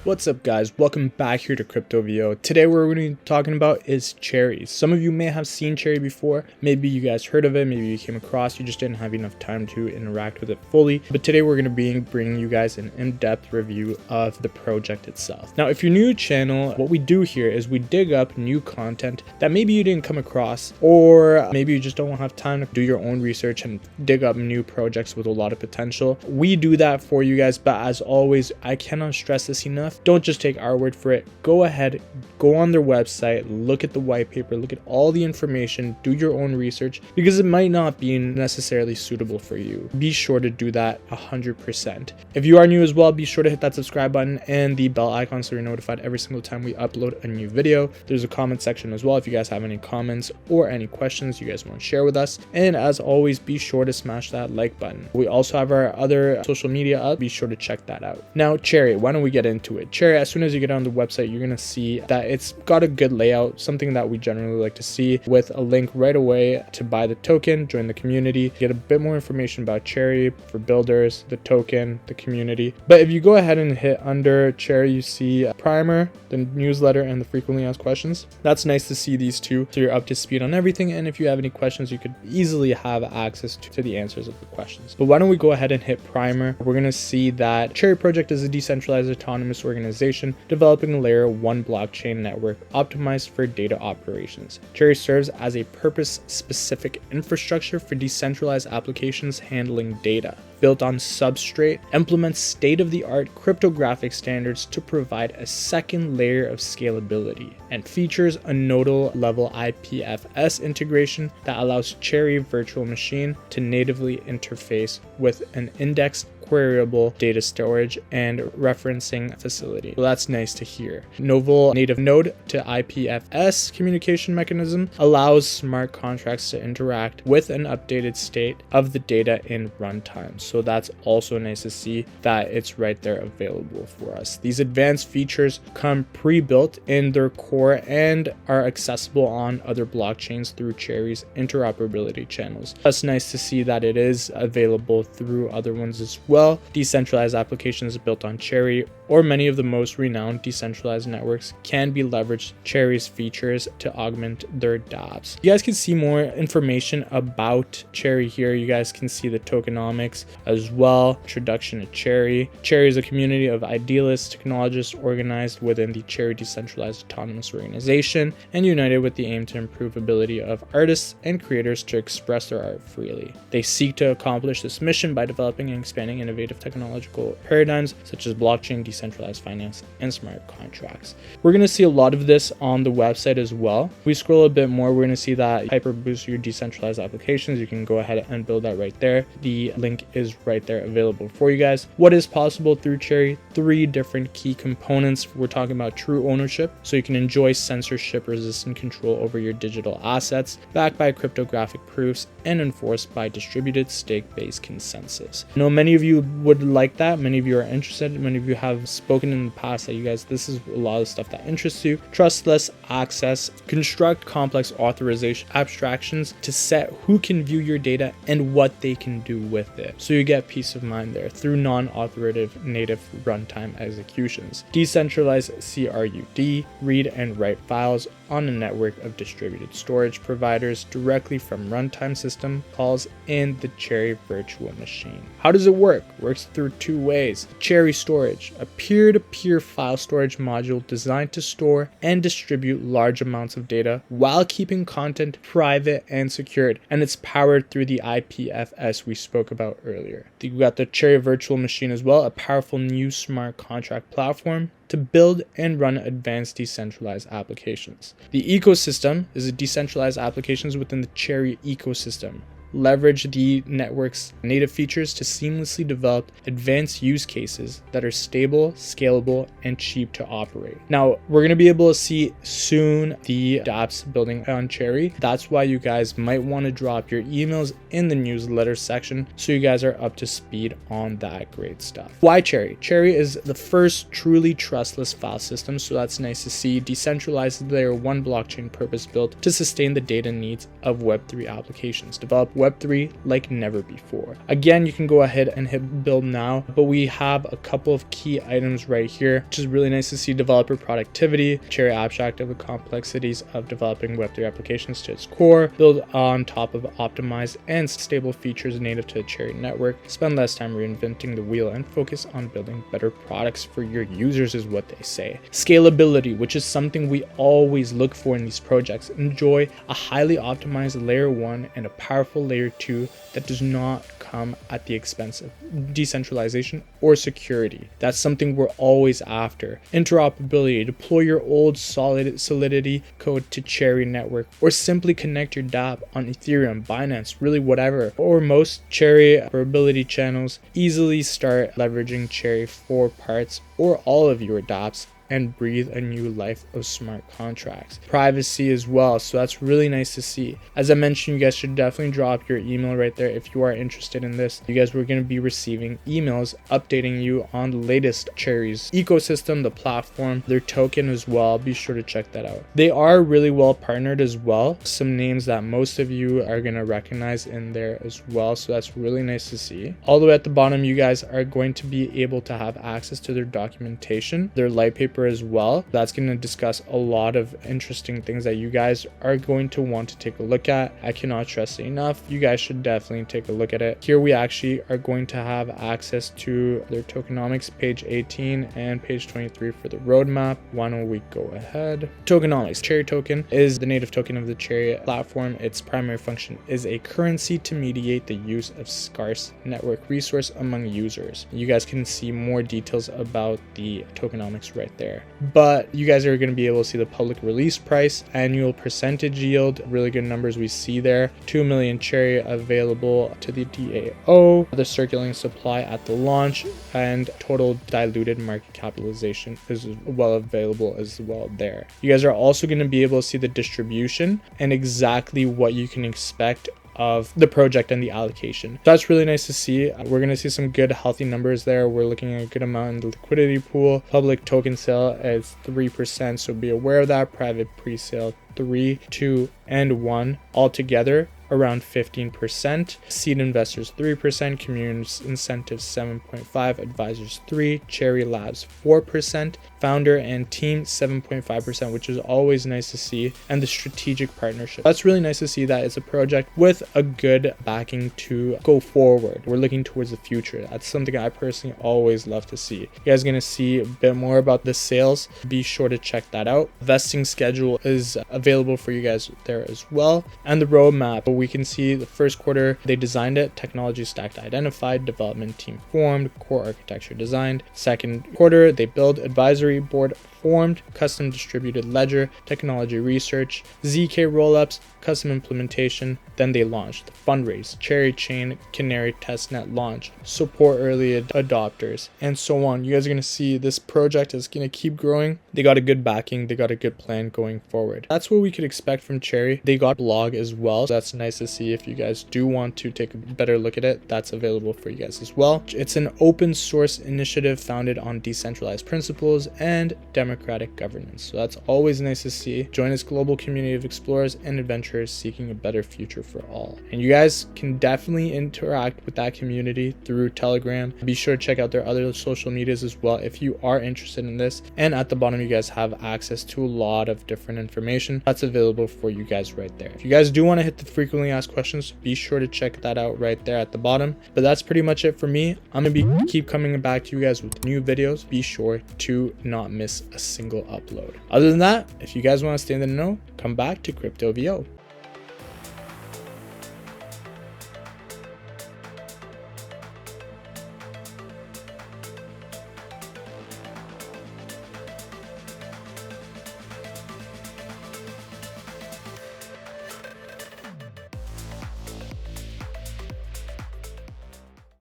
What's up guys, welcome back here to Crypto VO. Today what we're going to be talking about is Cherry. Some of you may have seen Cherry before, maybe you guys heard of it, maybe you came across, you just didn't have enough time to interact with it fully. But today we're going to be bringing you guys an in-depth review of the project itself. Now if you're new to the channel, what we do here is we dig up new content that maybe you didn't come across, or maybe you just don't have time to do your own research and dig up new projects with a lot of potential. We do that for you guys, but as always, I cannot stress this enough. Don't just take our word for it. Go ahead, go on their website, look at the white paper, look at all the information, do your own research, because it might not be necessarily suitable for you. Be sure to do that 100%. If you are new as well, be sure to hit that subscribe button and the bell icon so you're notified every single time we upload a new video. There's a comment section as well if you guys have any comments or any questions you guys want to share with us. And as always, be sure to smash that like button. We also have our other social media up. Be sure to check that out. Now, Cherry, why don't we get into it? Cherry, as soon as you get on the website, you're going to see that it's got a good layout, something that we generally like to see, with a link right away to buy the token, join the community, get a bit more information about Cherry for builders, the token, the community. But if you go ahead and hit under Cherry, you see a primer, the newsletter, and the frequently asked questions. That's nice to see these two so you're up to speed on everything, and if you have any questions, you could easily have access to the answers of the questions. But why don't we go ahead and hit primer? We're going to see that Cherry project is a decentralized autonomous organization developing a layer 1 blockchain network optimized for data operations. Cherry serves as a purpose-specific infrastructure for decentralized applications handling data. Built on Substrate, implements state-of-the-art cryptographic standards to provide a second layer of scalability, and features a nodal level IPFS integration that allows Cherry Virtual Machine to natively interface with an indexed queryable data storage and referencing facility. So that's nice to hear. Novel native node to IPFS communication mechanism allows smart contracts to interact with an updated state of the data in runtime. So that's also nice to see that it's right there available for us. These advanced features come pre-built in their core and are accessible on other blockchains through Cherry's interoperability channels. That's nice to see that it is available through other ones as well. Decentralized applications built on Cherry or many of the most renowned decentralized networks can be leveraged Cherry's features to augment their dApps. You guys can see more information about Cherry here. You guys can see the tokenomics as well. Introduction to Cherry. Cherry is a community of idealists, technologists organized within the Cherry Decentralized Autonomous Organization and united with the aim to improve ability of artists and creators to express their art freely. They seek to accomplish this mission by developing and expanding innovative technological paradigms such as blockchain, decentralized finance, and smart contracts. We're going to see a lot of this on the website as well. If we scroll a bit more, we're going to see that hyper boost your decentralized applications. You can go ahead and build that right there. The link is right there available for you guys. What is possible through Cherry? 3 different key components. We're talking about true ownership, so you can enjoy censorship resistant control over your digital assets, backed by cryptographic proofs and enforced by distributed stake-based consensus. I know many of you would like that. Many of you are interested. Many of you have spoken in the past that you guys, this is a lot of stuff that interests you. Trustless access, construct complex authorization abstractions to set who can view your data and what they can do with it. So you get peace of mind there through non-authoritative native runtime executions. Decentralized CRUD, read and write files on a network of distributed storage providers directly from runtime system calls in the Cherry Virtual Machine. How does it work? It works through 2 ways. Cherry Storage, a peer-to-peer file storage module designed to store and distribute large amounts of data while keeping content private and secured, and it's powered through the IPFS we spoke about earlier. You got the Cherry Virtual Machine as well, a powerful new smart contract platform to build and run advanced decentralized applications. The ecosystem is a decentralized applications within the Cherry ecosystem. Leverage the network's native features to seamlessly develop advanced use cases that are stable, scalable, and cheap to operate. Now, we're going to be able to see soon the dApps building on Cherry. That's why you guys might want to drop your emails in the newsletter section so you guys are up to speed on that great stuff. Why Cherry? Cherry is the first truly trustless file system, so that's nice to see. Decentralized layer 1 blockchain purpose built to sustain the data needs of Web3 applications. Developed Web3 like never before. Again, you can go ahead and hit build now, but we have a couple of key items right here, which is really nice to see. Developer productivity, Cherry abstract of the complexities of developing Web3 applications to its core, build on top of optimized and stable features native to the Cherry network, spend less time reinventing the wheel, and focus on building better products for your users is what they say. Scalability, which is something we always look for in these projects. Enjoy a highly optimized layer 1 and a powerful layer 2 that does not come at the expense of decentralization or security. That's something we're always after. Interoperability, deploy your old Solidity code to Cherry network, or simply connect your dApp on Ethereum, Binance, really whatever, or most Cherry interoperability channels. Easily start leveraging Cherry for parts or all of your dApps and breathe a new life of smart contracts. Privacy as well, so that's really nice to see. As I mentioned, you guys should definitely drop your email right there if you are interested in this. You guys were going to be receiving emails updating you on the latest Cherry's ecosystem, the platform, their token as well. Be sure to check that out. They are really well partnered as well. Some names that most of you are going to recognize in there as well, so that's really nice to see. All the way at the bottom, you guys are going to be able to have access to their documentation, their light paper as well. That's going to discuss a lot of interesting things that you guys are going to want to take a look at. I cannot stress it enough. You guys should definitely take a look at it. Here we actually are going to have access to their tokenomics, page 18 and page 23 for the roadmap. Why don't we go ahead? Tokenomics. Cherry token is the native token of the Cherry platform. Its primary function is a currency to mediate the use of scarce network resource among users. You guys can see more details about the tokenomics right there. But you guys are going to be able to see the public release price, annual percentage yield, really good numbers we see there. 2 million Cherry available to the DAO, the circulating supply at the launch, and total diluted market capitalization is well available as well there. You guys are also going to be able to see the distribution and exactly what you can expect of the project and the allocation. That's really nice to see. We're going to see some good healthy numbers there. We're looking at a good amount in the liquidity pool. Public token sale is 3%, so be aware of that. Private pre-sale 3, 2, and 1 altogether around 15%. Seed investors 3%, community incentives 7.5%, advisors 3%, Cherry Labs 4%, founder and team 7.5%, which is always nice to see, and the strategic partnership. That's really nice to see that it's a project with a good backing to go forward. We're looking towards the future. That's something I personally always love to see. You guys are going to see a bit more about the sales. Be sure to check that out. Vesting schedule is available for you guys there as well, and the roadmap. We can see the first quarter they designed it, technology stack identified, development team formed, core architecture designed. Second quarter they build advisory board formed, custom distributed ledger, technology research, ZK rollups, custom implementation. Then they launched the fundraise, Cherry Chain, Canary testnet launch, support early adopters, and so on. You guys are going to see this project is going to keep growing. They got a good backing, they got a good plan going forward. That's what we could expect from Cherry. They got blog as well, so that's nice to see. If you guys do want to take a better look at it, that's available for you guys as well. It's an open source initiative founded on decentralized principles and democratic governance, so that's always nice to see. Join this global community of explorers and adventurers seeking a better future for all. And you guys can definitely interact with that community through Telegram. Be sure to check out their other social medias as well if you are interested in this. And at the bottom you guys have access to a lot of different information that's available for you guys right there. If you guys do want to hit the frequently asked questions, be sure to check that out right there at the bottom. But that's pretty much it for me. I'm gonna keep coming back to you guys with new videos. Be sure to not miss a single upload. Other than that, if you guys want to stay in the know, come back to CryptoVO.